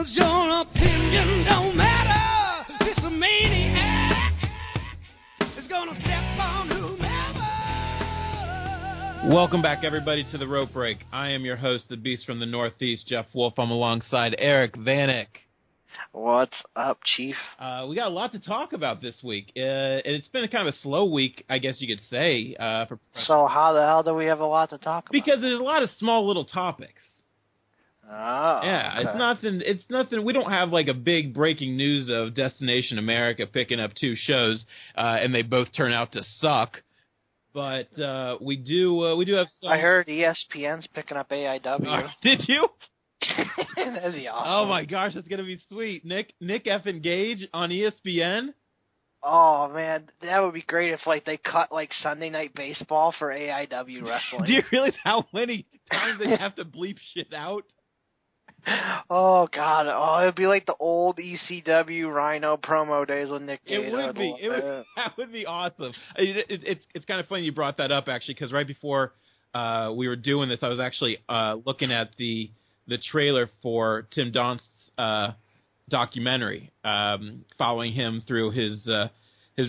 'Cause your opinion don't matter. This maniac is gonna step on whomever. Welcome back, everybody, to the Rope Break. I am your host, the Beast from the Northeast, Jeff Wolf. I'm alongside Eric Vanek. What's up, Chief? We got a lot to talk about this week. It's been a kind of a slow week, I guess you could say. So how the hell do we have a lot to talk about? Because there's a lot of small little topics. Oh, yeah, okay. It's nothing. We don't have like a big breaking news of Destination America picking up 2 shows, and they both turn out to suck. But we do have some. I heard ESPN's picking up AIW. Did you? That'd be awesome. Oh my gosh, that's gonna be sweet. Nick effing Gage on ESPN. Oh man, that would be great if they cut Sunday Night Baseball for AIW wrestling. Do you realize how many times they have to bleep shit out? Oh god, it'd be like the old ECW Rhino promo days with Nick Gage. It would be. That would be awesome. It's kind of funny you brought that up actually, because right before we were doing this, I was actually looking at the trailer for Tim Donst's documentary, following him through his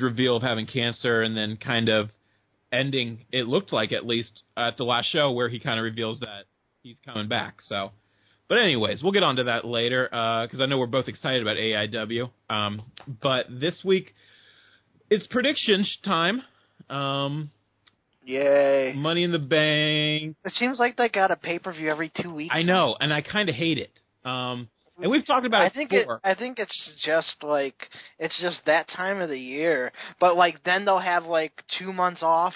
reveal of having cancer, and then kind of ending, it looked like at least at the last show, where he kind of reveals that he's coming back. So, but anyways, we'll get on to that later, because I know we're both excited about AIW. But this week, it's prediction time. Yay. Money in the Bank. It seems like they got a pay-per-view every 2 weeks. I know, and I kind of hate it. And we've talked about it before. I think it's just that time of the year. But then they'll have 2 months off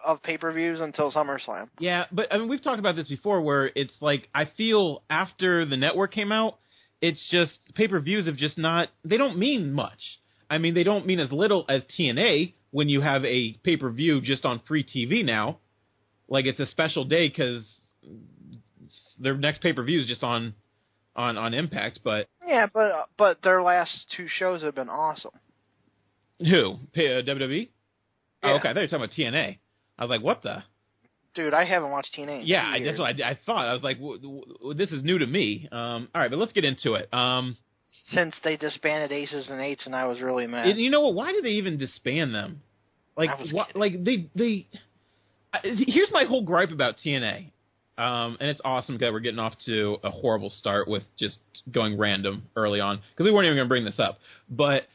of pay-per-views until SummerSlam. Yeah, but I mean, we've talked about this before, where it's I feel after the network came out, it's just pay-per-views have just not, they don't mean much. I mean, they don't mean as little as TNA when you have a pay-per-view just on free TV now. It's a special day because their next pay-per-view is just on Impact, but... Yeah, but their last 2 shows have been awesome. Who? WWE? Yeah. Oh, okay, I thought you were talking about TNA. I was like, what the? Dude, I haven't watched TNA in 2 years. That's what I thought. I was like, this is new to me. All right, but let's get into it. Since they disbanded Aces and Eights, and I was really mad. And you know what? Why did they even disband them? Here's my whole gripe about TNA. And it's awesome that we're getting off to a horrible start with just going random early on, because we weren't even going to bring this up. But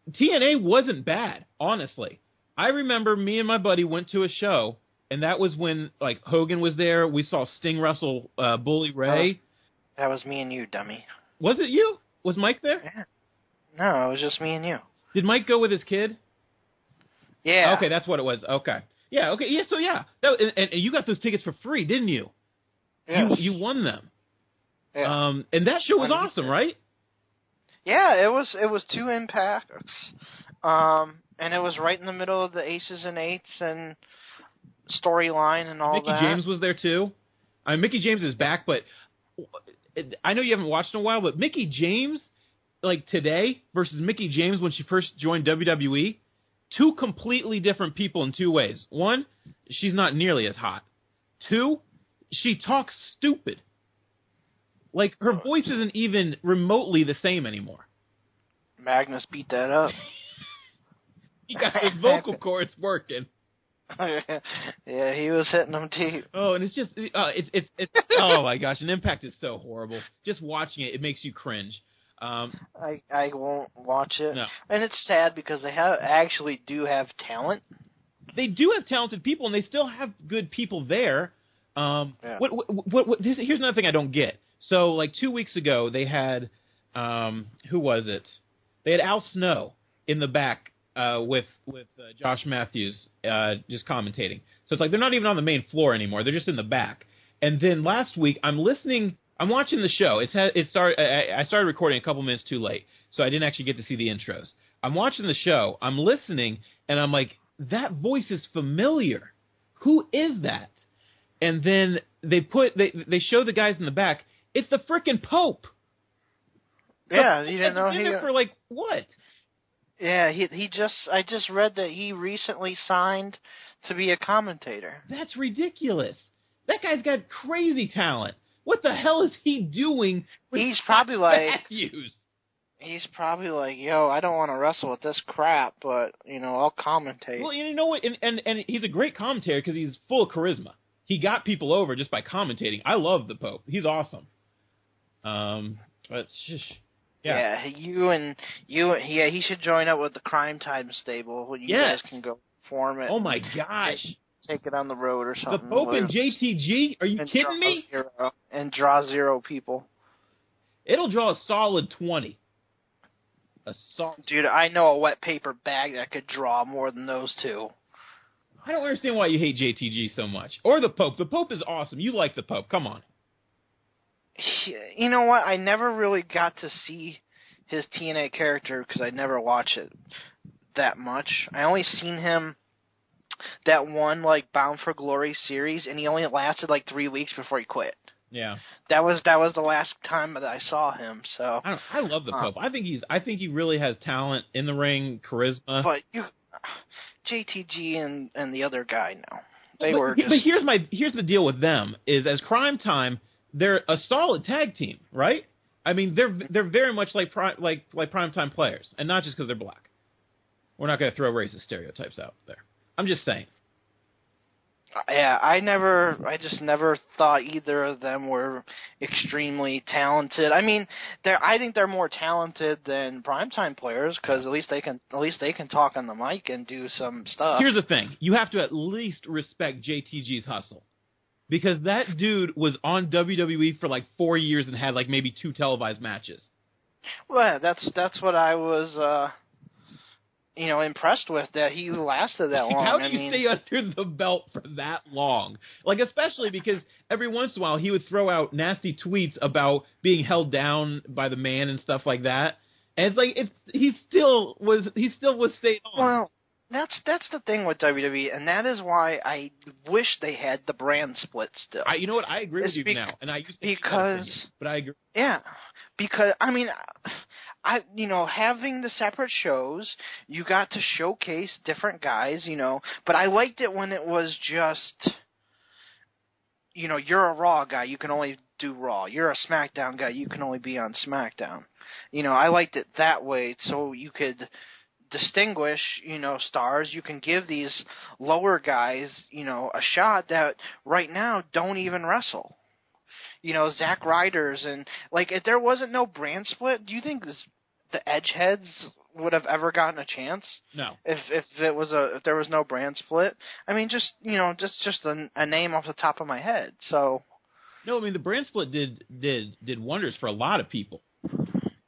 TNA wasn't bad, honestly. I remember me and my buddy went to a show, and that was when Hogan was there. We saw Sting wrestle Bully Ray. That was me and you, dummy. Was it you? Was Mike there? Yeah. No, it was just me and you. Did Mike go with his kid? Yeah. Okay, that's what it was. Okay. Yeah, okay. Yeah, so yeah. And you got those tickets for free, didn't you? Yeah. You won them. Yeah. And that show was awesome, right? Yeah, it was 2 impacts. And it was right in the middle of the Aces and Eights and storyline and all Mickey that. Mickey James was there too. I mean, Mickey James is back, but I know you haven't watched in a while, but Mickey James, today versus Mickey James when she first joined WWE, 2 completely different people in 2 ways. 1, she's not nearly as hot. 2, she talks stupid. Her voice isn't even remotely the same anymore. Magnus beat that up. He got his vocal cords working. Yeah, he was hitting them deep. Oh, and it's just, it's oh my gosh, an Impact is so horrible. Just watching it makes you cringe. I won't watch it. No. And it's sad because they actually do have talent. They do have talented people, and they still have good people there. Yeah. Here's another thing I don't get. So, 2 weeks ago, they had, who was it? They had Al Snow in the back with Josh Matthews just commentating. So it's they're not even on the main floor anymore. They're just in the back. And then last week, I'm watching the show. I started recording a couple minutes too late, so I didn't actually get to see the intros. I'm watching the show. I'm listening, and I'm like, that voice is familiar. Who is that? And then they show the guys in the back. It's the frickin' Pope. Yeah, you didn't know he been there for what? Yeah, I just read that he recently signed to be a commentator. That's ridiculous. That guy's got crazy talent. What the hell is he doing with He's probably like, Matthews? He's probably like, yo, I don't want to wrestle with this crap, but, I'll commentate. Well, you know what? And he's a great commentator because he's full of charisma. He got people over just by commentating. I love the Pope. He's awesome. But it's just, yeah. He should join up with the Crime Time stable. You guys can go form it. Oh my gosh. Take it on the road or something. The Pope and JTG? Are you kidding me? And draw 0 people. It'll draw a solid 20. Dude, I know a wet paper bag that could draw more than those two. I don't understand why you hate JTG so much. Or the Pope. The Pope is awesome. You like the Pope. Come on. You know what? I never really got to see his TNA character because I never watched it that much. I only seen him that one, Bound for Glory series, and he only lasted 3 weeks before he quit. Yeah. That was the last time that I saw him. So I love the Pope. I think he really has talent in the ring, charisma. But JTG and the other guy now. But here's the deal with them is as Crime Time, they're a solid tag team, right? I mean, they're very much like Prime Time players, and not just because they're black. We're not going to throw racist stereotypes out there. I'm just saying. Yeah, I just never thought either of them were extremely talented. I mean, I think they're more talented than primetime players because at least they can talk on the mic and do some stuff. Here's the thing: you have to at least respect JTG's hustle because that dude was on WWE for 4 years and had maybe 2 televised matches. Well, that's what I was. Impressed with that he lasted that long. How do you stay under the belt for that long? Especially because every once in a while he would throw out nasty tweets about being held down by the man and stuff like that. And he still was staying on. Well, that's the thing with WWE, and that is why I wish they had the brand split still. You know what? I agree with you now, and I used to but I agree. Yeah, because having the separate shows, you got to showcase different guys, but I liked it when it was just, you're a Raw guy, you can only do Raw. You're a SmackDown guy, you can only be on SmackDown. I liked it that way so you could distinguish, stars. You can give these lower guys, a shot that right now don't even wrestle. Zack Ryder's and if there wasn't no brand split, do you think the Edgeheads would have ever gotten a chance? No. If there was no brand split, I mean, just a name off the top of my head. So. No, I mean the brand split did wonders for a lot of people.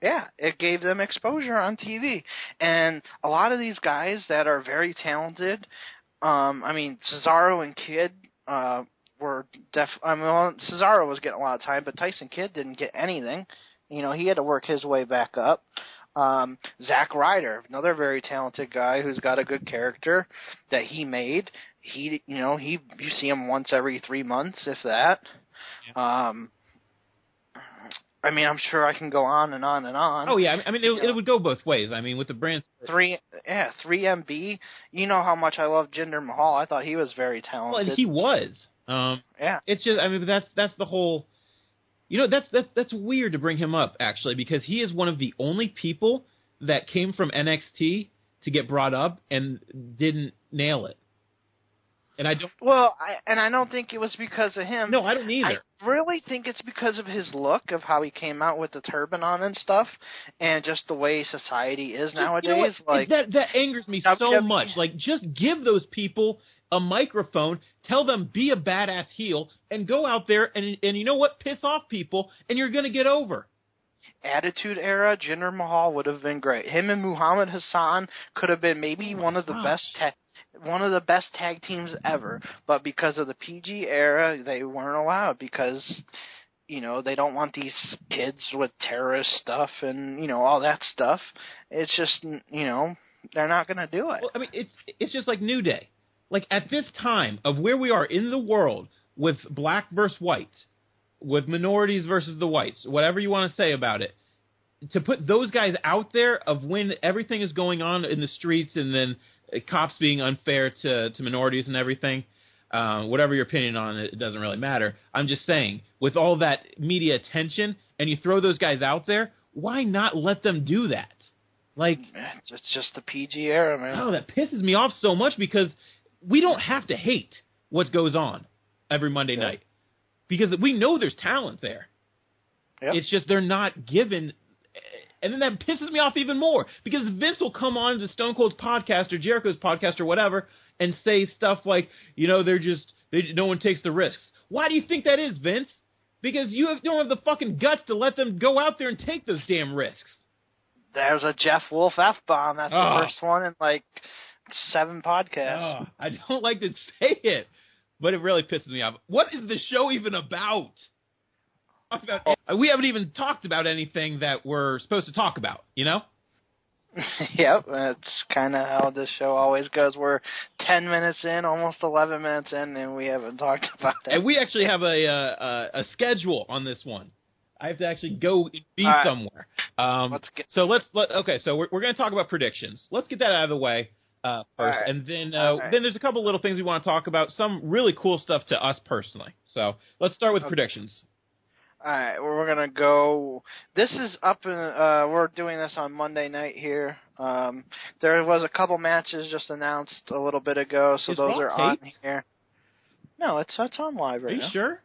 Yeah, it gave them exposure on TV, and a lot of these guys that are very talented. Cesaro and Kidd were Cesaro was getting a lot of time, but Tyson Kidd didn't get anything. He had to work his way back up. Zack Ryder, another very talented guy who's got a good character that he made. You see him once every 3 months, if that. Yeah. I'm sure I can go on and on and on. Oh yeah, it would go both ways. With the brand 3MB. You know how much I love Jinder Mahal. I thought he was very talented. Well, and he was. Yeah. It's just, that's the whole. That's weird to bring him up actually because he is one of the only people that came from NXT to get brought up and didn't nail it. And I don't. Well, I don't think it was because of him. No, I don't either. I really think it's because of his look, of how he came out with the turban on and stuff, and just the way society is nowadays. That angers me so much. Just give those people a microphone, tell them be a badass heel, and go out there and you know what, piss off people, and you're gonna get over. Attitude Era, Jinder Mahal would have been great. Him and Muhammad Hassan could have been maybe one of the best tag teams ever, but because of the PG era, they weren't allowed because, they don't want these kids with terrorist stuff and, all that stuff. It's just, they're not going to do it. Well, it's just like New Day. At this time of where we are in the world with black versus white, with minorities versus the whites, whatever you want to say about it, to put those guys out there of when everything is going on in the streets and then cops being unfair to minorities and everything, Whatever your opinion on it, it doesn't really matter. I'm just saying, with all that media attention, and you throw those guys out there, why not let them do that? Like, it's just the PG era, man. Oh, that pisses me off so much because we don't have to hate what goes on every Monday night because we know there's talent there. Yep. It's just they're not given, and then that pisses me off even more because Vince will come on to Stone Cold's podcast or Jericho's podcast or whatever and say stuff like, no one takes the risks. Why do you think that is, Vince? Because you don't have the fucking guts to let them go out there and take those damn risks. There's a Jeff Wolf F-bomb. That's the first one in, 7 podcasts. I don't like to say it, but it really pisses me off. What is the show even about? We haven't even talked about anything that we're supposed to talk about, you know? Yep, that's kind of how this show always goes. We're 10 minutes in, almost 11 minutes in, and we haven't talked about it. And we actually have a schedule on this one. I have to actually go be somewhere. So we're going to talk about predictions. Let's get that out of the way first, and then there's a couple little things we want to talk about. Some really cool stuff to us personally. So let's start with predictions. All right, we're going to go. This is up in. We're doing this on Monday night here. There was a couple matches just announced a little bit ago, so those are on here. No, it's on live right now. Are you sure?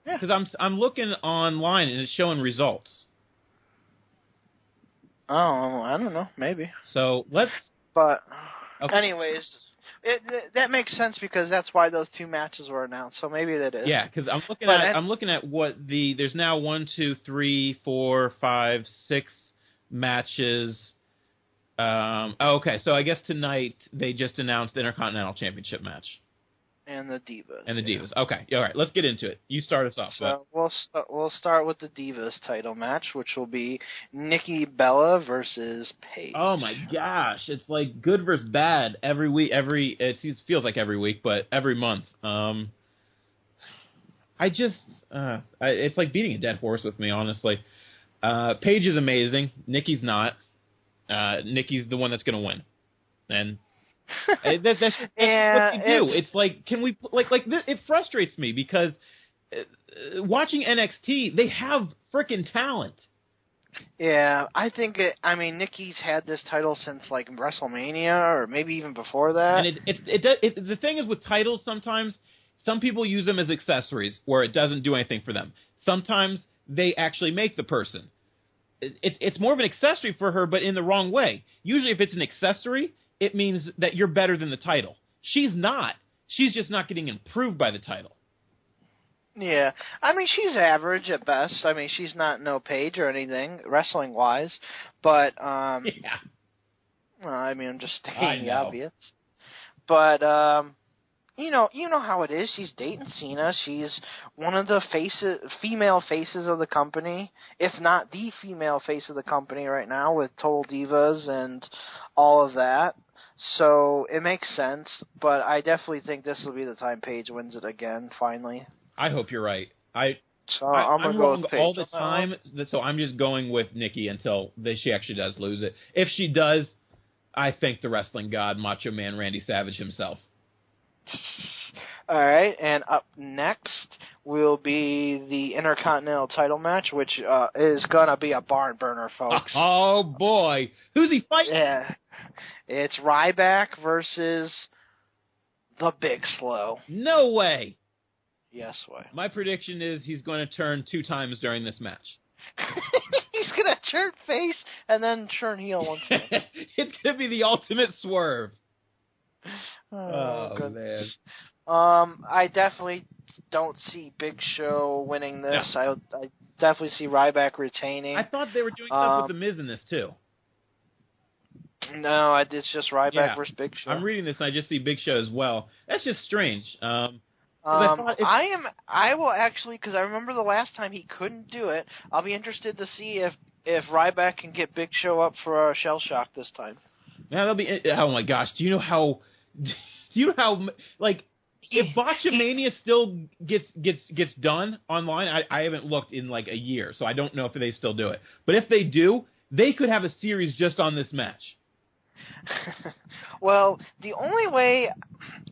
Yeah, because I'm looking online and it's showing results. Oh, I don't know, maybe. So let's. But, anyways, that makes sense because that's why those 2 matches were announced. So maybe that is. Yeah, because I'm looking at what there's now 1, 2, 3, 4, 5, 6 matches. Okay, so I guess tonight they just announced the Intercontinental Championship match. And the Divas. Okay, all right, let's get into it. You start us off. So we'll start with the Divas title match, which will be Nikki Bella versus Paige. Oh my gosh, it's like good versus bad every week. It feels like every week, but every month. It's like beating a dead horse with me, honestly. Paige is amazing. Nikki's not. Nikki's the one that's going to win, and. That's what you do. It's like, can we it frustrates me because watching NXT, they have frickin' talent. Yeah, I think Nikki's had this title since WrestleMania or maybe even before that. And the thing is with titles, sometimes some people use them as accessories where it doesn't do anything for them. Sometimes they actually make the person. It's more of an accessory for her, but in the wrong way. Usually, if it's an accessory, it means that you're better than the title. She's not. She's just not getting improved by the title. Yeah. She's average at best. She's not no Paige or anything, wrestling-wise. But, yeah. I'm just stating the obvious. But, you know how it is. She's dating Cena. She's one of the female faces of the company, if not the female face of the company right now with Total Divas and all of that. So it makes sense, but I definitely think this will be the time Paige wins it again, finally. I hope you're right. I'm going to go with Paige all the time, so I'm just going with Nikki until she actually does lose it. If she does, I thank the wrestling god, Macho Man Randy Savage himself. All right, and up next will be the Intercontinental title match, which is going to be a barn burner, folks. Oh, boy. Who's he fighting? Yeah. It's Ryback versus the Big Slow. No way. Yes way. My prediction is he's going to turn 2 times during this match. He's going to turn face and then turn heel once more. It's going to be the ultimate swerve. Oh man. I definitely don't see Big Show winning this. No. I definitely see Ryback retaining. I thought they were doing stuff with The Miz in this, too. No, it's just Ryback versus Big Show. I'm reading this, and I just see Big Show as well. That's just strange. I will actually, because I remember the last time he couldn't do it, I'll be interested to see if Ryback can get Big Show up for a shell shock this time. Yeah, that'll be. Oh my gosh! Do you know how if Botchamania still gets done online? I haven't looked in a year, so I don't know if they still do it. But if they do, they could have a series just on this match. Well, the only way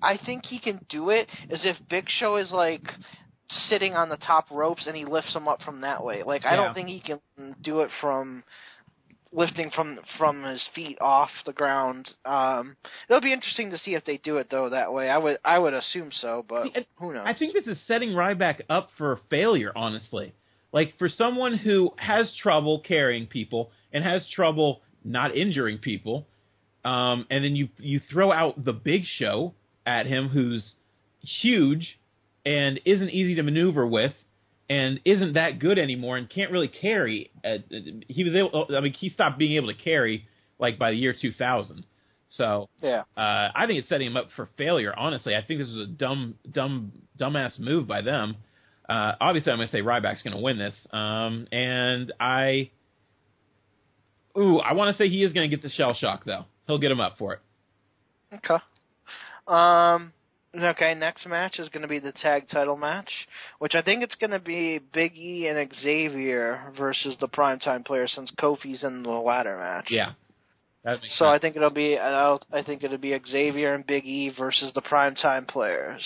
I think he can do it is if Big Show is like sitting on the top ropes and he lifts him up from that way. Like I don't think he can do it from lifting from his feet off the ground. It'll be interesting to see if they do it though that way. I would assume so, but who knows? I think this is setting Ryback up for failure, honestly. Like for someone who has trouble carrying people and has trouble not injuring people, and then you throw out the Big Show at him, who's huge and isn't easy to maneuver with, and isn't that good anymore, and can't really carry. He stopped being able to carry like by the year 2000. So yeah, I think it's setting him up for failure. Honestly, I think this was a dumbass move by them. Obviously, I'm going to say Ryback's going to win this, and I want to say he is going to get the shell shock though. He'll get him up for it. Okay. Okay, next match is going to be the tag title match, which I think it's going to be Big E and Xavier versus the Primetime Players, since Kofi's in the ladder match. Yeah. That makes So sense. I think it'll be Xavier and Big E versus the Primetime Players.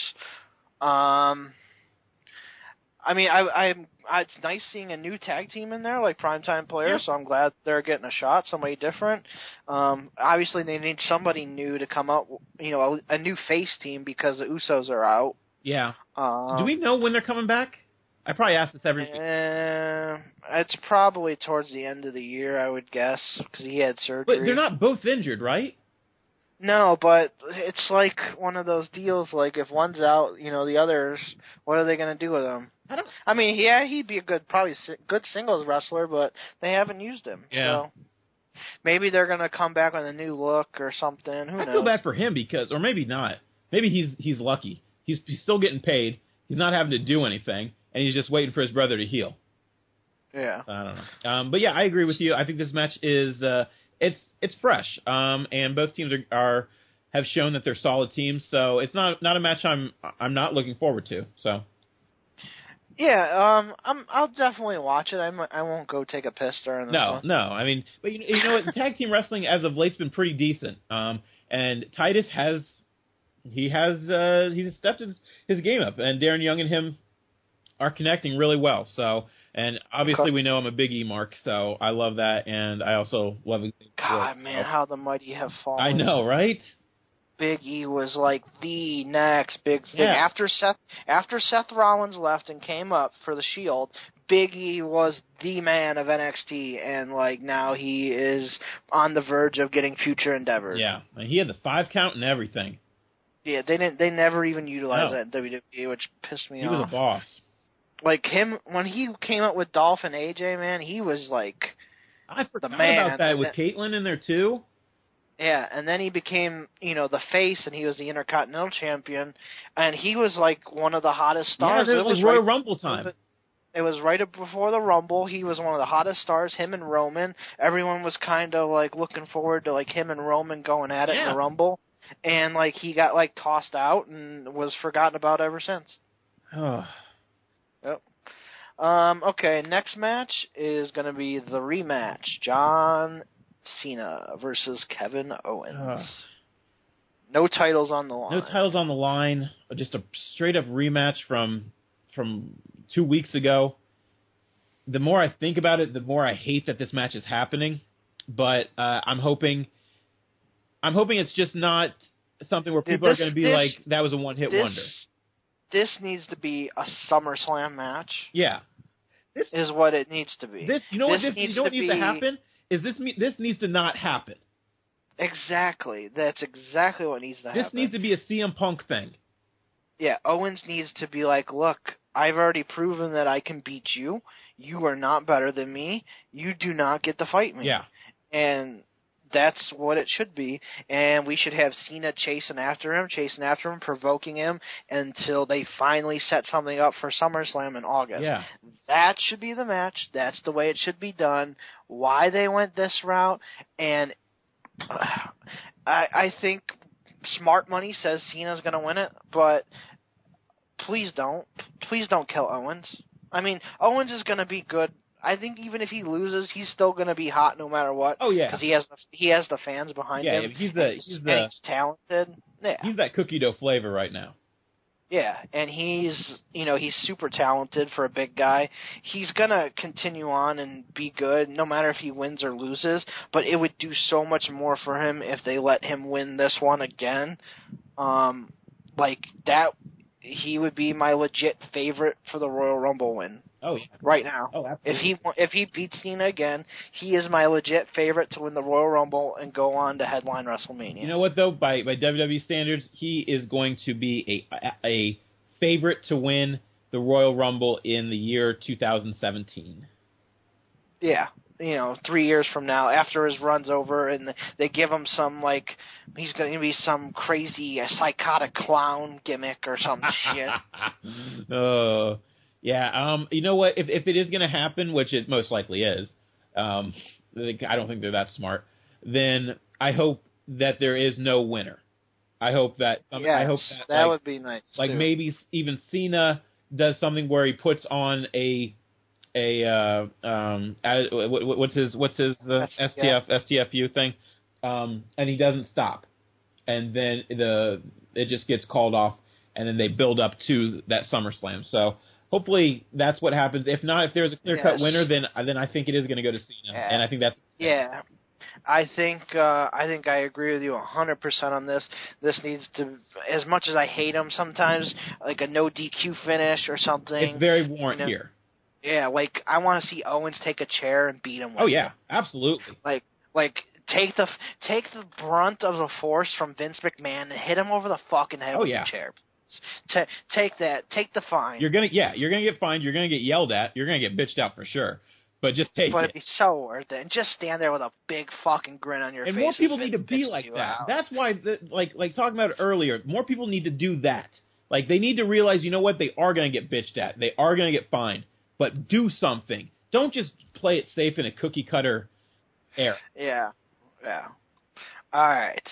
I mean, it's nice seeing a new tag team in there, like Primetime Players, so I'm glad they're getting a shot, somebody different. Obviously, they need somebody new to come up, a new face team because the Usos are out. Yeah. Do we know when they're coming back? I probably ask this every week. It's probably towards the end of the year, I would guess, because he had surgery. But they're not both injured, right? No, but it's like one of those deals, like if one's out, the others, what are they going to do with him? I mean, yeah, he'd be a good singles wrestler, but they haven't used him. Yeah. So maybe they're going to come back with a new look or something. Who knows? I feel bad for him or maybe not. Maybe he's lucky. He's still getting paid. He's not having to do anything, and he's just waiting for his brother to heal. Yeah. I don't know. But yeah, I agree with you. I think this match is it's fresh, and both teams have shown that they're solid teams. So it's not a match I'm not looking forward to. So. Yeah, I'll definitely watch it. I won't go take a piss during this one. No. I mean, but you know what? The tag team wrestling as of late's been pretty decent. And Titus he's stepped his game up, and Darren Young and him are connecting really well. So, and obviously we know I'm a Big E mark, so I love that, and I also love it. God, man, how the mighty have fallen. I know, right? Big E was like the next big thing. Yeah. After Seth Rollins left and came up for the Shield, Big E was the man of NXT, and like now he is on the verge of getting future endeavors. Yeah, and he had the 5 count and everything. Yeah, they never even utilized that in WWE, which pissed me off. He was a boss. Like him when he came up with Dolph and AJ, man, he was like I forgot the man about that with Caitlyn in there too. Yeah, and then he became, the face, and he was the Intercontinental Champion, and he was like one of the hottest stars. Yeah, it was Royal Rumble time. It was right before the Rumble. He was one of the hottest stars, him and Roman. Everyone was kind of like looking forward to like him and Roman going at it in the Rumble, and like he got like tossed out and was forgotten about ever since. Oh. Yep. Okay, next match is going to be the rematch. John Cena versus Kevin Owens. No titles on the line. No titles on the line. Just a straight-up rematch from 2 weeks ago. The more I think about it, the more I hate that this match is happening. But I'm hoping it's just not something where people are going to be like, that was a one-hit wonder. This needs to be a SummerSlam match. Yeah. This is what it needs to be. What needs to happen? Is this needs to not happen. Exactly. That's exactly what needs to happen. This needs to be a CM Punk thing. Yeah, Owens needs to be like, look, I've already proven that I can beat you. You are not better than me. You do not get to fight me. Yeah. And that's what it should be. And we should have Cena chasing after him, provoking him until they finally set something up for SummerSlam in August. Yeah. That should be the match. That's the way it should be done. Why they went this route, and I think smart money says Cena's going to win it, but please don't. Please don't kill Owens. I mean, Owens is going to be good I think even if he loses, he's still going to be hot no matter what. Oh yeah, because he has the fans behind him. Yeah, he's talented. Yeah, he's that cookie dough flavor right now. Yeah, and he's super talented for a big guy. He's going to continue on and be good no matter if he wins or loses, but it would do so much more for him if they let him win this one again. Like that, he would be my legit favorite for the Royal Rumble win. Oh yeah, right now. Oh, absolutely. If he beats Cena again, he is my legit favorite to win the Royal Rumble and go on to headline WrestleMania. You know what though? By WWE standards, he is going to be a favorite to win the Royal Rumble in the year 2017. Yeah. 3 years from now, after his run's over, and they give him some, like, he's going to be some crazy psychotic clown gimmick or some shit. Yeah. You know what? If it is going to happen, which it most likely is, I don't think they're that smart. Then I hope that there is no winner. I hope that. I hope that would be nice. Like too. maybe even Cena does something where he puts on what's his STFU thing, and he doesn't stop, and then it just gets called off, and then they build up to that SummerSlam. So hopefully that's what happens. If not, if there's a clear-cut winner, then I think it is going to go to Cena, and I think that's I think I agree with you 100% on this. This needs to, as much as I hate him sometimes, like a no DQ finish or something. It's very warrant here. Yeah, like I want to see Owens take a chair and beat him with it. Absolutely. Like take the brunt of the force from Vince McMahon and hit him over the fucking head with the chair. Take the fine. You're gonna get fined. You're gonna get yelled at. You're gonna get bitched out for sure. But just take it. But it'd be so worth it. And just stand there with a big fucking grin on your face. And more people need to be like that. That's why, like talking about it earlier, more people need to do that. Like they need to realize, you know what, they are gonna get bitched at. They are gonna get fined. But do something. Don't just play it safe in a cookie-cutter era. Yeah. All right.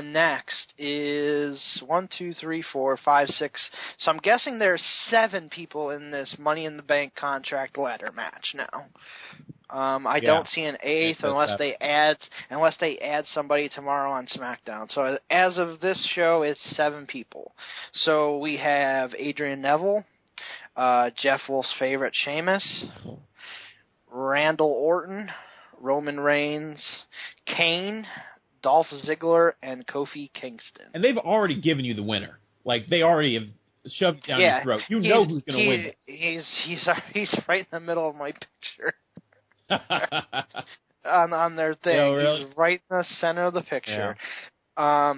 Next is 1, 2, 3, 4, 5, 6. So I'm guessing there's 7 people in this Money in the Bank contract ladder match now. I don't see an 8th unless they add somebody tomorrow on SmackDown. So as of this show, it's 7 people. So we have Adrian Neville. Jeff Wolf's favorite, Sheamus, Randall Orton, Roman Reigns, Kane, Dolph Ziggler, and Kofi Kingston. And they've already given you the winner. Like, they already have shoved it down your throat. You know who's going to win. He's right in the middle of my picture. on their thing. Yeah, really? He's right in the center of the picture. Yeah.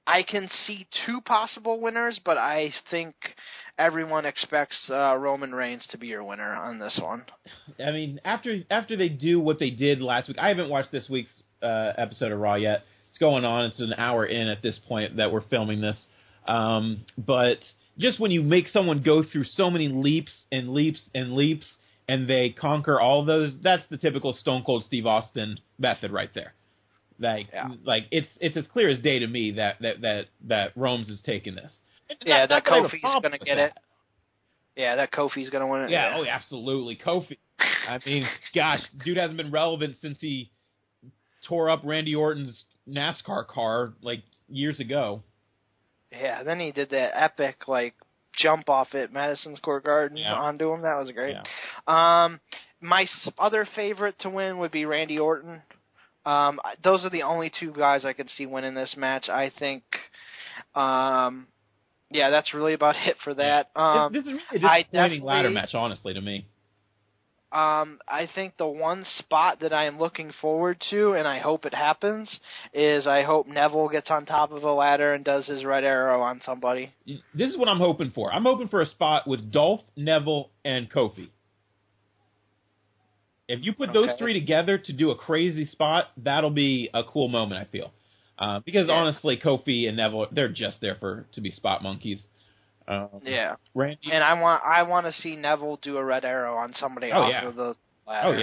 I can see 2 possible winners, but I think everyone expects Roman Reigns to be your winner on this one. I mean, after they do what they did last week, I haven't watched this week's episode of Raw yet. It's going on. It's an hour in at this point that we're filming this. But just when you make someone go through so many leaps and leaps and leaps, and they conquer all of those, that's the typical Stone Cold Steve Austin method right there. Like it's as clear as day to me that Rome's is taking this. That Kofi's going to get it. Yeah, that Kofi's going to win it. Yeah, oh, absolutely. Kofi. I mean, gosh, dude hasn't been relevant since he tore up Randy Orton's NASCAR car, like, years ago. Yeah, then he did that epic, like, jump off at Madison Square Garden onto him. That was great. Yeah. My other favorite to win would be Randy Orton. Those are the only 2 guys I could see winning this match. I think, that's really about it for that. This is really a disappointing ladder match, honestly, to me. I think the one spot that I am looking forward to, and I hope it happens, is I hope Neville gets on top of a ladder and does his red arrow on somebody. This is what I'm hoping for. I'm hoping for a spot with Dolph, Neville, and Kofi. If you put those 3 together to do a crazy spot, that'll be a cool moment, I feel. Because honestly, Kofi and Neville, they're just there to be spot monkeys. Randy, and I want to see Neville do a red arrow on somebody off of the ladder. Oh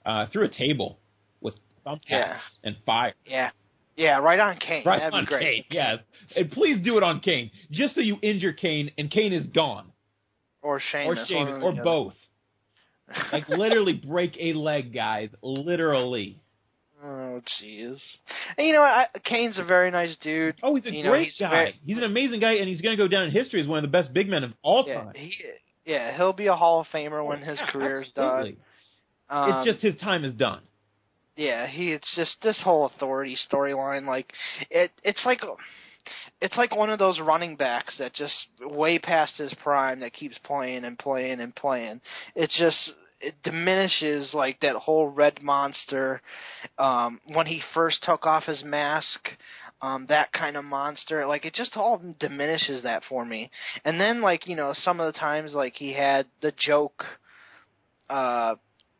yeah, through a table with thumbtacks and fire. Yeah, right on Kane. That'd be great. Kane, yes. And please do it on Kane, just so you injure Kane and Kane is gone. Or Sheamus. Or both. Like, literally break a leg, guys. Literally. Oh, jeez. And you know what? Kane's a very nice dude. Oh, he's a great guy. He's an amazing guy, and he's going to go down in history as one of the best big men of all time. He'll be a Hall of Famer when his career's done. It's just his time is done. Yeah, it's just this whole authority storyline. Like, it's like one of those running backs that just way past his prime that keeps playing and playing and playing. It diminishes like that whole red monster when he first took off his mask, that kind of monster. Like, it just all diminishes that for me. And then, like, you know, some of the times, like, he had the joke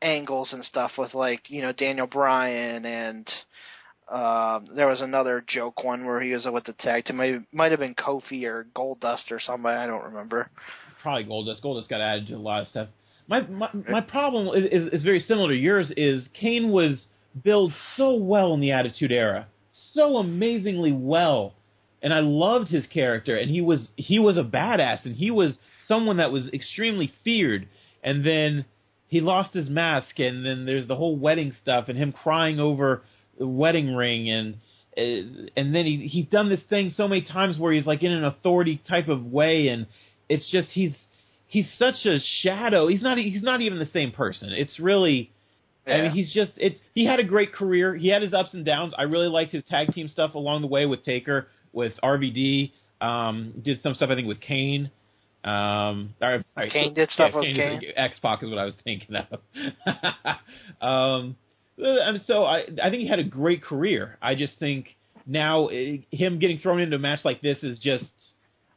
angles and stuff with, like, you know, Daniel Bryan, and there was another joke one where he was with the tag team. Might have been Kofi or Goldust or somebody. I don't remember. Probably Goldust. Goldust got added to a lot of stuff. My problem is very similar to yours. Is Kane was billed so well in the Attitude Era, so amazingly well, and I loved his character, and he was a badass, and he was someone that was extremely feared, and then he lost his mask, and then there's the whole wedding stuff, and him crying over the wedding ring, and then he's done this thing so many times where he's like in an authority type of way, and it's just he's such a shadow. He's not even the same person. It's really, yeah. I mean, he had a great career. He had his ups and downs. I really liked his tag team stuff along the way with Taker, with RVD. Did some stuff, I think, with Kane. Kane did stuff with Kane. X-Pac is what I was thinking of. So I think he had a great career. I just think now him getting thrown into a match like this is just...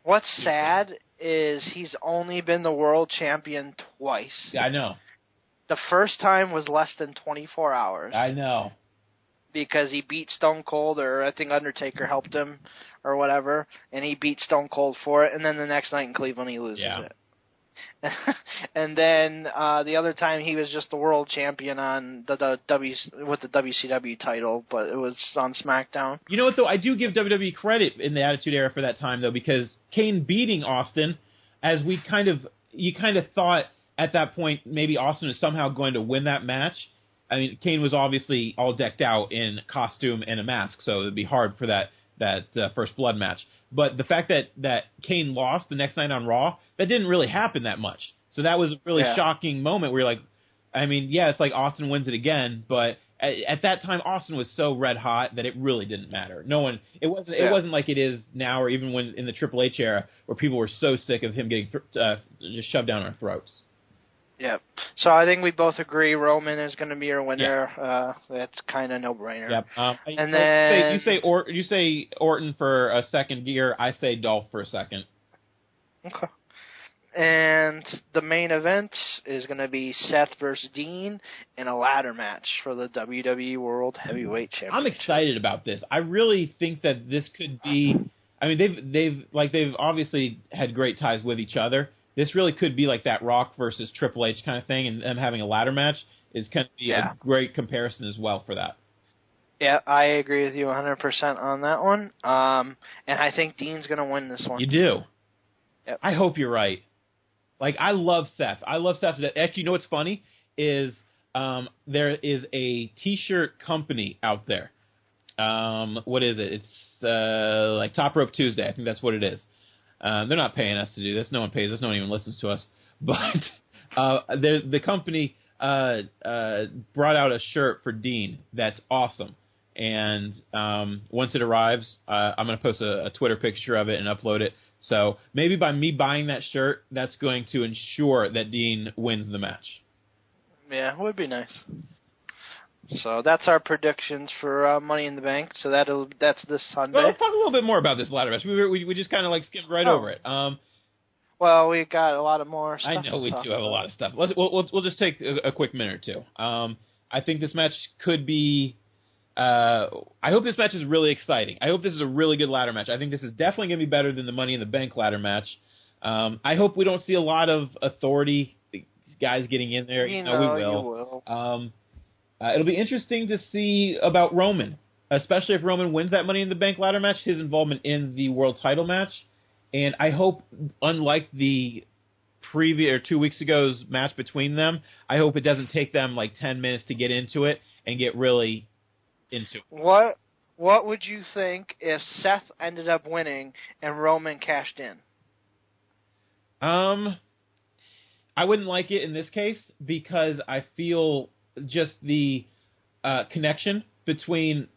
What's sad is he's only been the world champion twice. Yeah, I know. The first time was less than 24 hours. I know. Because he beat Stone Cold, or I think Undertaker helped him, or whatever, and he beat Stone Cold for it, and then the next night in Cleveland he loses it. And then the other time he was just the world champion on with the WCW title, but it was on SmackDown. You know what, though? I do give WWE credit in the Attitude Era for that time, though, because Kane beating Austin, as you kind of thought at that point maybe Austin was somehow going to win that match. I mean, Kane was obviously all decked out in costume and a mask, so it would be hard for that First Blood match. But the fact that Kane lost the next night on Raw, that didn't really happen that much. So that was a really shocking moment where you're like, I mean, yeah, it's like Austin wins it again, but at that time Austin was so red hot that it really didn't matter. It wasn't like it is now, or even when in the Triple H era where people were so sick of him getting just shoved down our throats. Yep. So I think we both agree Roman is going to be our winner. Yeah. That's kind of no-brainer. Yep. And then you say Orton for a second gear. I say Dolph for a second. Okay. And the main event is going to be Seth versus Dean in a ladder match for the WWE World Heavyweight Championship. I'm excited about this. I really think that this could be. I mean, they've obviously had great ties with each other. This really could be like that Rock versus Triple H kind of thing, and them having a ladder match is going to be a great comparison as well for that. Yeah, I agree with you 100% on that one. And I think Dean's going to win this one. You do? Yep. I hope you're right. Like, I love Seth. Actually, you know what's funny is there is a T-shirt company out there. What is it? It's like Top Rope Tuesday. I think that's what it is. They're not paying us to do this. No one pays us. No one even listens to us. But the company brought out a shirt for Dean that's awesome. And once it arrives, I'm going to post a Twitter picture of it and upload it. So maybe by me buying that shirt, that's going to ensure that Dean wins the match. Yeah, it would be nice. So that's our predictions for Money in the Bank. So that's this Sunday. Well, let's talk a little bit more about this ladder match. We just kind of like skimmed right over it. Well, we got a lot of more stuff. I know we do have a lot of stuff. We'll just take a quick minute or two. I think this match could be. I hope this match is really exciting. I hope this is a really good ladder match. I think this is definitely going to be better than the Money in the Bank ladder match. I hope we don't see a lot of authority guys getting in there. We will. You will. It'll be interesting to see about Roman, especially if Roman wins that Money in the Bank ladder match, his involvement in the world title match. And I hope, unlike the previous or 2 weeks ago's match between them, I hope it doesn't take them like 10 minutes to get into it and get really into it. What would you think if Seth ended up winning and Roman cashed in? I wouldn't like it in this case because I feel just the connection between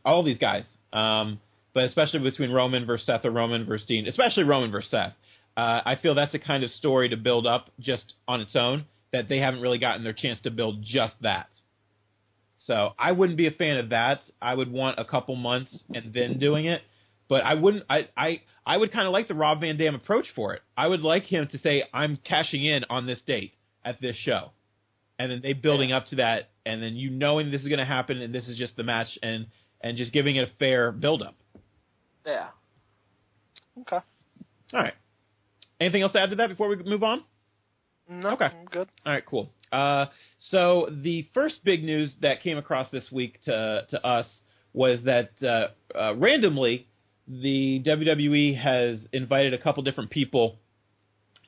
all these guys, but especially between Roman versus Seth or Roman versus Dean, especially Roman versus Seth. I feel that's a kind of story to build up just on its own that they haven't really gotten their chance to build just that. So I wouldn't be a fan of that. I would want a couple months and then doing it. But I wouldn't. I would kind of like the Rob Van Dam approach for it. I would like him to say, "I'm cashing in on this date at this show," and then they building up to that, and then you knowing this is going to happen and this is just the match, and just giving it a fair build up. Yeah. Okay. All right. Anything else to add to that before we move on? No. Okay. I'm good. All right. Cool. So the first big news that came across this week to us was that randomly, the WWE has invited a couple different people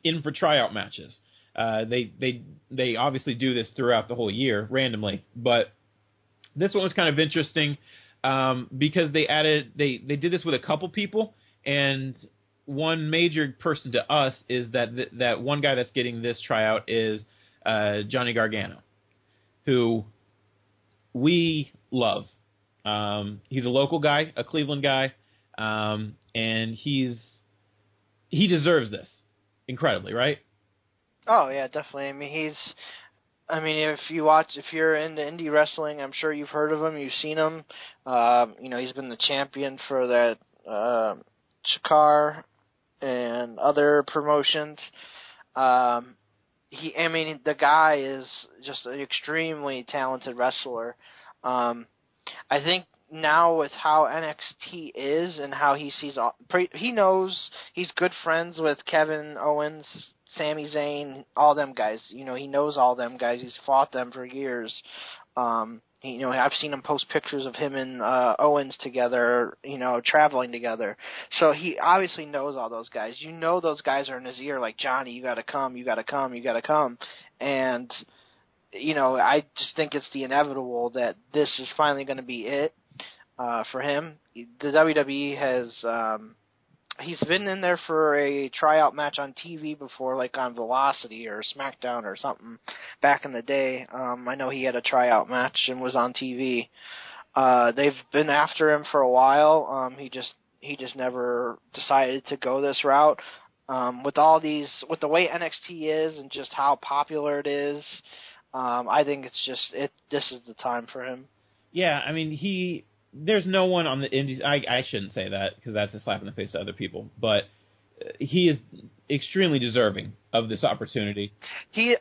in for tryout matches. They obviously do this throughout the whole year randomly, but this one was kind of interesting because they did this with a couple people, and one major person to us is that one guy that's getting this tryout is Johnny Gargano, who we love. He's a local guy, a Cleveland guy. And he deserves this incredibly, right? Oh yeah, definitely. If you're into indie wrestling, I'm sure you've heard of him, you've seen him. He's been the champion for that Chikar and other promotions. The guy is just an extremely talented wrestler. I think now with how NXT is and how he sees, he knows he's good friends with Kevin Owens, Sami Zayn, all them guys. He knows all them guys. He's fought them for years. I've seen him post pictures of him and Owens together, traveling together. So he obviously knows all those guys. Those guys are in his ear like, Johnny, you got to come, you got to come, you got to come. And, I just think it's the inevitable that this is finally going to be it. For him, the WWE has he's been in there for a tryout match on TV before, like on Velocity or SmackDown or something back in the day. I know he had a tryout match and was on TV. They've been after him for a while. He just never decided to go this route. With the way NXT is and just how popular it is, I think this is the time for him. Yeah, there's no one on the indies. I shouldn't say that because that's a slap in the face to other people. But he is extremely deserving of this opportunity.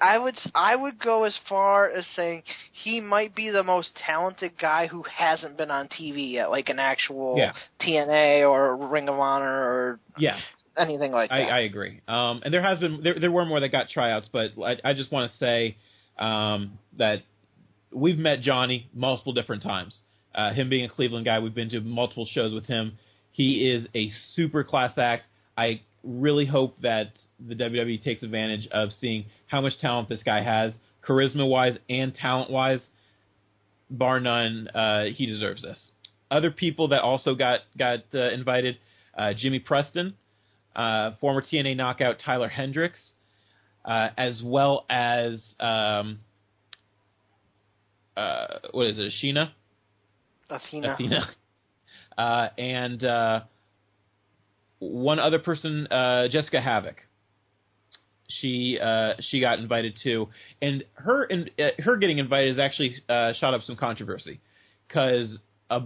I would go as far as saying he might be the most talented guy who hasn't been on TV yet, like an actual TNA or Ring of Honor or anything like that. I agree. And there were more that got tryouts, but I just want to say that we've met Johnny multiple different times. Him being a Cleveland guy, we've been to multiple shows with him. He is a super class act. I really hope that the WWE takes advantage of seeing how much talent this guy has, charisma-wise and talent-wise. Bar none, he deserves this. Other people that also got invited, Jimmy Preston, former TNA knockout Tyler Hendricks, as well as, Sheena? Athena. And one other person, Jessica Havoc. She got invited too, and her getting invited has actually shot up some controversy because a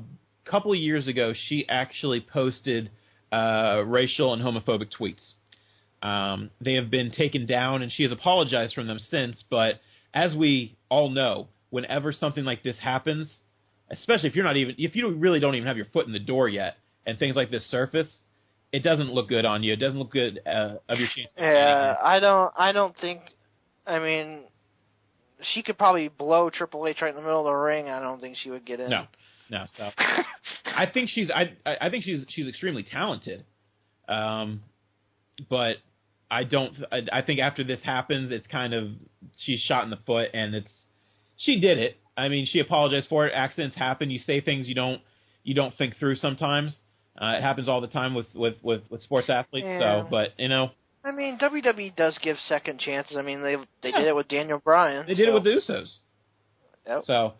couple of years ago she actually posted racial and homophobic tweets. They have been taken down, and she has apologized for them since. But as we all know, whenever something like this happens, especially if you really don't even have your foot in the door yet, and things like this surface, it doesn't look good on you. It doesn't look good of your chances. Yeah, I don't think. She could probably blow Triple H right in the middle of the ring. I don't think she would get in. No, stop. I think she's extremely talented, but I think after this happens, it's kind of she's shot in the foot, and she did it. I mean, she apologized for it. Accidents happen. You say things you don't think through sometimes. It happens all the time with sports athletes. Yeah. So, but I mean, WWE does give second chances. I mean, they did it with Daniel Bryan. They did it with the Usos. Yep. So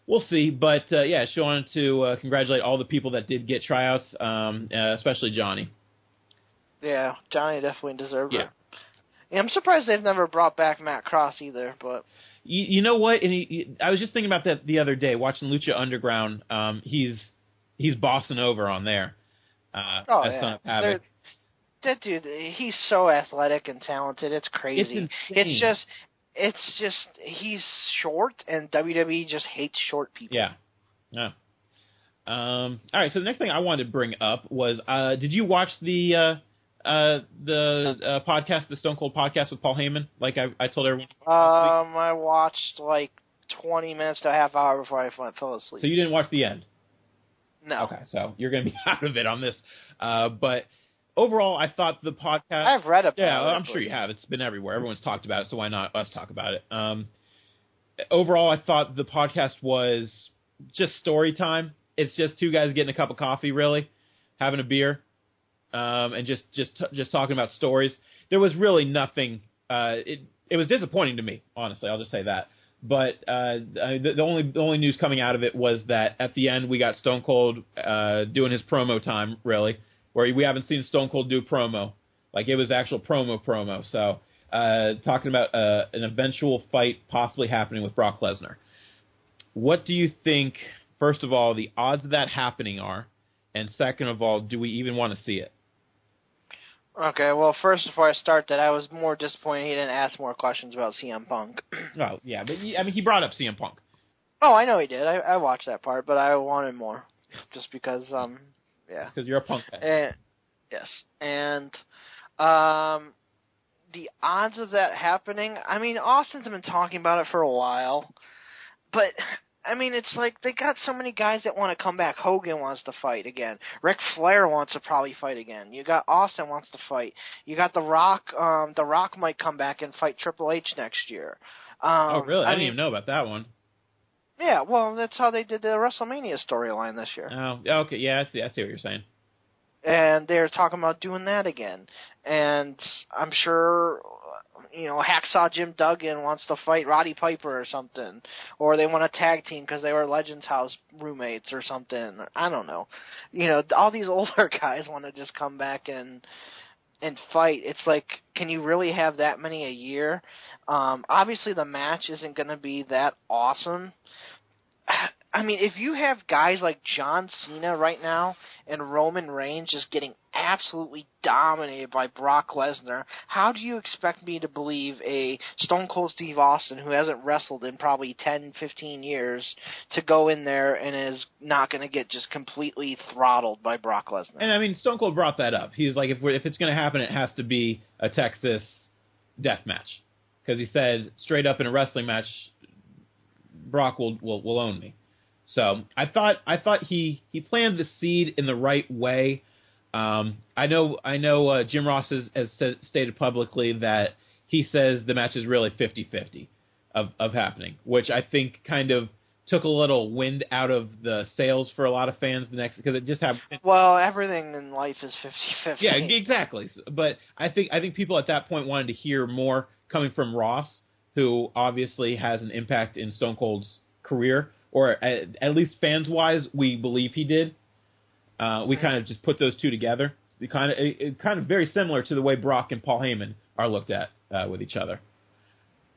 we'll see. But she wanted to congratulate all the people that did get tryouts, especially Johnny. Yeah, Johnny definitely deserved Yeah. it. Yeah, I'm surprised they've never brought back Matt Cross either. But you know what? And I was just thinking about that the other day watching Lucha Underground. He's bossing over on there. As Son of Havoc. That dude, he's so athletic and talented. It's crazy. It's just he's short, and WWE just hates short people. Yeah. All right. So the next thing I wanted to bring up was, did you watch the podcast, the Stone Cold podcast with Paul Heyman? Like I told everyone. I watched like 20 minutes to a half hour before I fell asleep. So you didn't watch the end? No. Okay. So you're going to be out of it on this. But overall, I thought the podcast. I've read about it. Yeah, I'm sure you have. It's been everywhere. Everyone's talked about it, so why not us talk about it? Overall, I thought the podcast was just story time. It's just two guys getting a cup of coffee, really, having a beer, and just talking about stories. There was really nothing. It was disappointing to me, honestly. I'll just say that. But the only news coming out of it was that at the end we got Stone Cold doing his promo time, really, where we haven't seen Stone Cold do promo. Like, it was actual promo. So talking about an eventual fight possibly happening with Brock Lesnar. What do you think, first of all, the odds of that happening are? And second of all, do we even want to see it? Okay, well, first, before I start that, I was more disappointed he didn't ask more questions about CM Punk. Oh, yeah, but he brought up CM Punk. Oh, I know he did. I watched that part, but I wanted more, just because, yeah. Because you're a Punk fan. Yes, and the odds of that happening, I mean, Austin's been talking about it for a while, but I mean, it's like they got so many guys that want to come back. Hogan wants to fight again. Ric Flair wants to probably fight again. You got Austin wants to fight. You got The Rock. The Rock might come back and fight Triple H next year. Oh, really? I didn't even know about that one. Yeah, well, that's how they did the WrestleMania storyline this year. Oh, okay. Yeah, I see what you're saying. And they're talking about doing that again. And I'm sure, Hacksaw Jim Duggan wants to fight Roddy Piper or something. Or they want a tag team because they were Legends House roommates or something. I don't know. All these older guys want to just come back and fight. It's like, can you really have that many a year? Obviously, the match isn't going to be that awesome. I mean, if you have guys like John Cena right now and Roman Reigns just getting absolutely dominated by Brock Lesnar, how do you expect me to believe a Stone Cold Steve Austin, who hasn't wrestled in probably 10, 15 years, to go in there and is not going to get just completely throttled by Brock Lesnar? And, I mean, Stone Cold brought that up. He's like, if it's going to happen, it has to be a Texas death match. Because he said, straight up in a wrestling match, Brock will own me. So I thought he planted the seed in the right way. I know Jim Ross has stated publicly that he says the match is really 50-50 of happening, which I think kind of took a little wind out of the sails for a lot of fans because it just happened. Well, everything in life is 50-50. Yeah, exactly. But I think people at that point wanted to hear more coming from Ross, who obviously has an impact in Stone Cold's career. Or at least fans-wise, we believe he did. We kind of just put those two together. It kind of very similar to the way Brock and Paul Heyman are looked at with each other.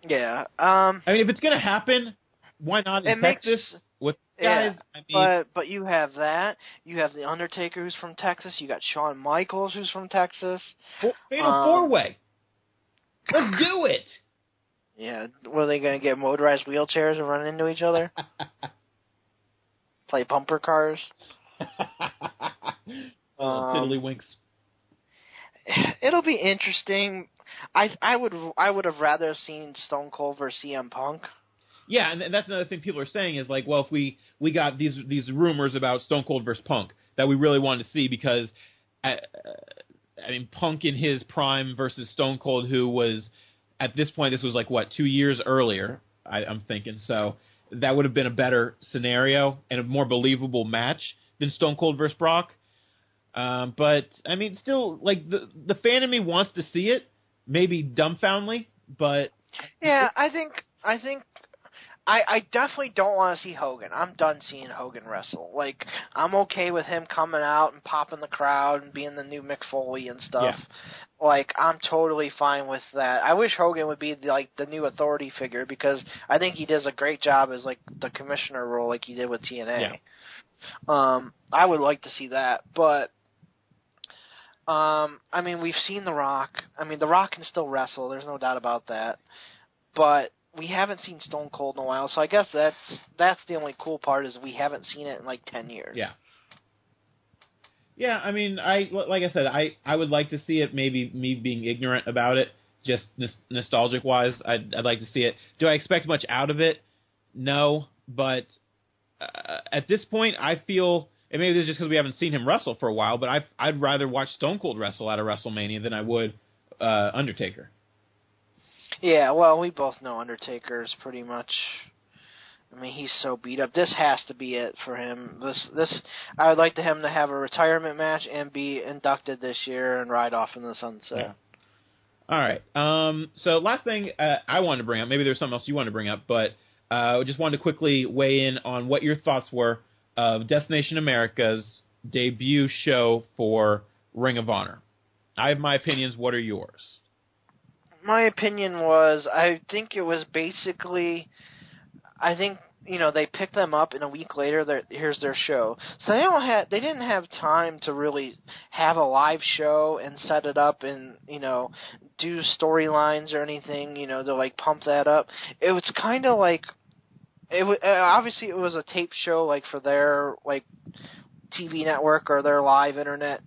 Yeah. I mean, if it's going to happen, why not in Texas with guys? Yeah, I mean, but you have that. You have The Undertaker, who's from Texas. You got Shawn Michaels, who's from Texas. Fatal four-way. Let's do it. Yeah, were they going to get motorized wheelchairs and run into each other? Play bumper cars? Tiddlywinks. It'll be interesting. I would have rather seen Stone Cold versus CM Punk. Yeah, and that's another thing people are saying is like, well, if we got these rumors about Stone Cold versus Punk that we really wanted to see because I mean, Punk in his prime versus Stone Cold, who was, at this point, this was like, 2 years earlier, I'm thinking. So that would have been a better scenario and a more believable match than Stone Cold versus Brock. But, I mean, still, like, the fan in me wants to see it, maybe dumbfoundedly, but... Yeah, I definitely don't want to see Hogan. I'm done seeing Hogan wrestle. Like, I'm okay with him coming out and popping the crowd and being the new Mick Foley and stuff. Yeah. Like, I'm totally fine with that. I wish Hogan would be, like, the new authority figure because I think he does a great job as, like, the commissioner role like he did with TNA. Yeah. I would like to see that, but... I mean, we've seen The Rock. I mean, The Rock can still wrestle. There's no doubt about that. But we haven't seen Stone Cold in a while, so I guess that's the only cool part is we haven't seen it in like 10 years. Yeah. Yeah, I mean, like I said, I would like to see it. Maybe me being ignorant about it, just nostalgic wise, I'd like to see it. Do I expect much out of it? No, but at this point, I feel. And maybe this is just because we haven't seen him wrestle for a while, but I'd rather watch Stone Cold wrestle at a WrestleMania than I would Undertaker. Yeah, well, we both know Undertaker's pretty much. I mean, he's so beat up. This has to be it for him. This I would like him to have a retirement match and be inducted this year and ride off in the sunset. Yeah. All right. So last thing I wanted to bring up, maybe there's something else you wanted to bring up, but I just wanted to quickly weigh in on what your thoughts were of Destination America's debut show for Ring of Honor. I have my opinions. What are yours? My opinion was, I think it was basically, they picked them up and a week later, here's their show. So they didn't have time to really have a live show and set it up and, do storylines or anything, to like pump that up. It was kind of like, obviously it was a tape show like for their like TV network or their live internet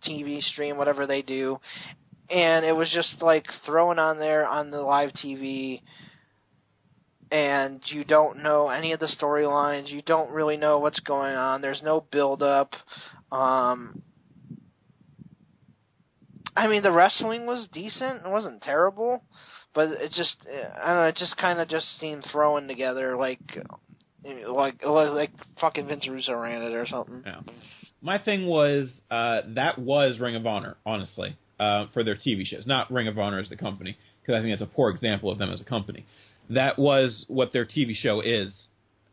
TV stream, whatever they do, and it was just like thrown on there on the live TV, and you don't know any of the storylines, you don't really know what's going on, there's no build up. I mean, the wrestling was decent, it wasn't terrible. But it just, I don't know, it just kind of just seemed thrown together like fucking Vince Russo ran it or something. Yeah. My thing was, that was Ring of Honor, honestly, for their TV shows. Not Ring of Honor as the company, because I think that's a poor example of them as a company. That was what their TV show is,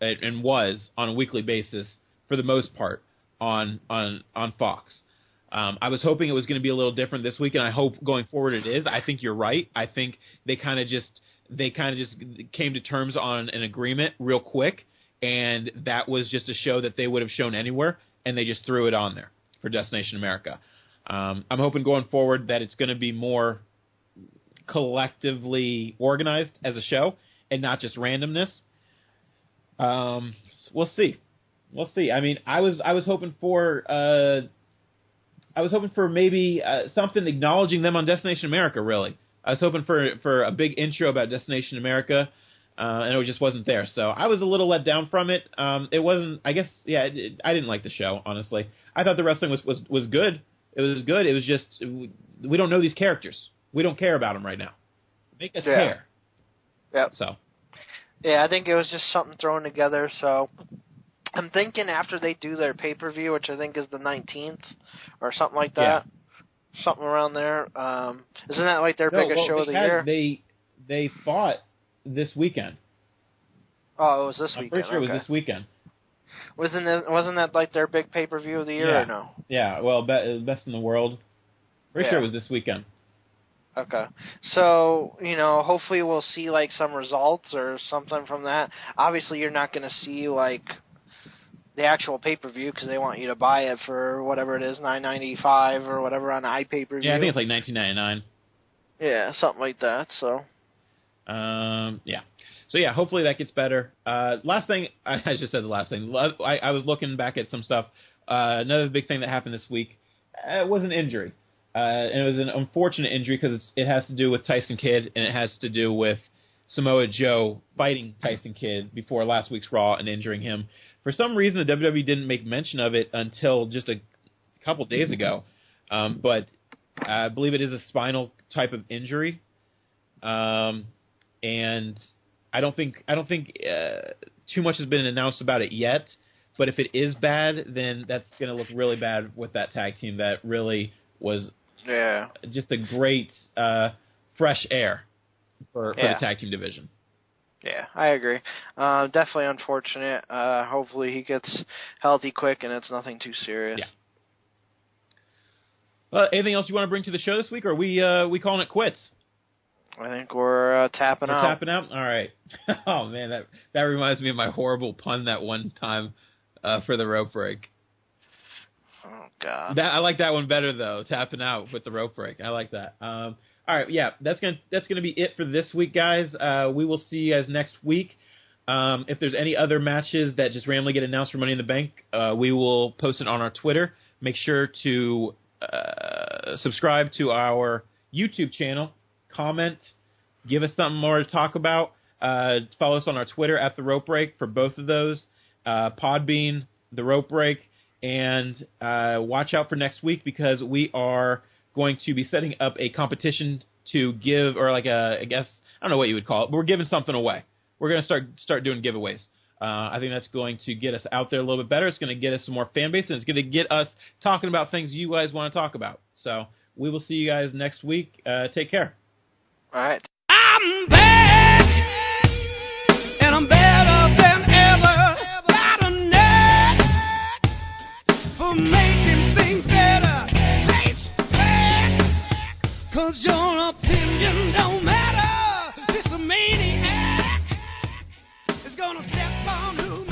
and was, on a weekly basis, for the most part, on Fox. I was hoping it was going to be a little different this week, and I hope going forward it is. I think you're right. I think they kind of just came to terms on an agreement real quick, and that was just a show that they would have shown anywhere, and they just threw it on there for Destination America. I'm hoping going forward that it's going to be more collectively organized as a show and not just randomness. We'll see. I mean, I was hoping for. I was hoping for maybe something acknowledging them on Destination America, really. I was hoping for a big intro about Destination America, and it just wasn't there. So I was a little let down from it. It wasn't, I guess, I didn't like the show, honestly. I thought the wrestling was good. It was good. It was just, we don't know these characters. We don't care about them right now. Make us care. Yep. So. Yeah, I think it was just something thrown together, so... I'm thinking after they do their pay-per-view, which I think is the 19th or something like that, something around there. Isn't that like their biggest show of the year? They fought this weekend. Oh, it was this weekend. I'm pretty sure it was this weekend. Wasn't that like their big pay-per-view of the year or no? Yeah, well, best in the world. Pretty sure it was this weekend. Okay. So, hopefully we'll see like some results or something from that. Obviously you're not going to see like the actual pay-per-view because they want you to buy it for whatever it is, $9.95 or whatever on iPay-per-view. Yeah, I think it's like $19.99. Yeah, something like that. So. Yeah. So yeah, hopefully that gets better. Last thing, I just said the last thing. I was looking back at some stuff. Another big thing that happened this week was an injury, and it was an unfortunate injury because it has to do with Tyson Kidd and it has to do with Samoa Joe fighting Tyson Kidd before last week's Raw and injuring him. For some reason, the WWE didn't make mention of it until just a couple days ago. But I believe it is a spinal type of injury, and I don't think too much has been announced about it yet. But if it is bad, then that's going to look really bad with that tag team that really was just a great fresh air for the tag team division. Yeah, I agree. Definitely unfortunate. Hopefully he gets healthy quick and it's nothing too serious. Yeah. Anything else you want to bring to the show this week, or are we calling it quits? I think we're tapping out. Tapping out? All right. Oh, man, that reminds me of my horrible pun that one time for the rope break. Oh, God. I like that one better, though, tapping out with the rope break. I like that. All right, yeah, that's gonna be it for this week, guys. We will see you guys next week. If there's any other matches that just randomly get announced for Money in the Bank, we will post it on our Twitter. Make sure to subscribe to our YouTube channel. Comment, give us something more to talk about. Follow us on our Twitter at The Rope Break for both of those. Podbean, The Rope Break, and watch out for next week because we are going to be setting up a competition to give, or like I guess, I don't know what you would call it, but we're giving something away. We're going to start doing giveaways. I think that's going to get us out there a little bit better. It's going to get us some more fan base, and it's going to get us talking about things you guys want to talk about. So we will see you guys next week. Take care. All right. I'm back, and I'm better than ever. Got a knack for making things better. Face facts, 'cause your opinion don't matter. This a maniac is gonna step on who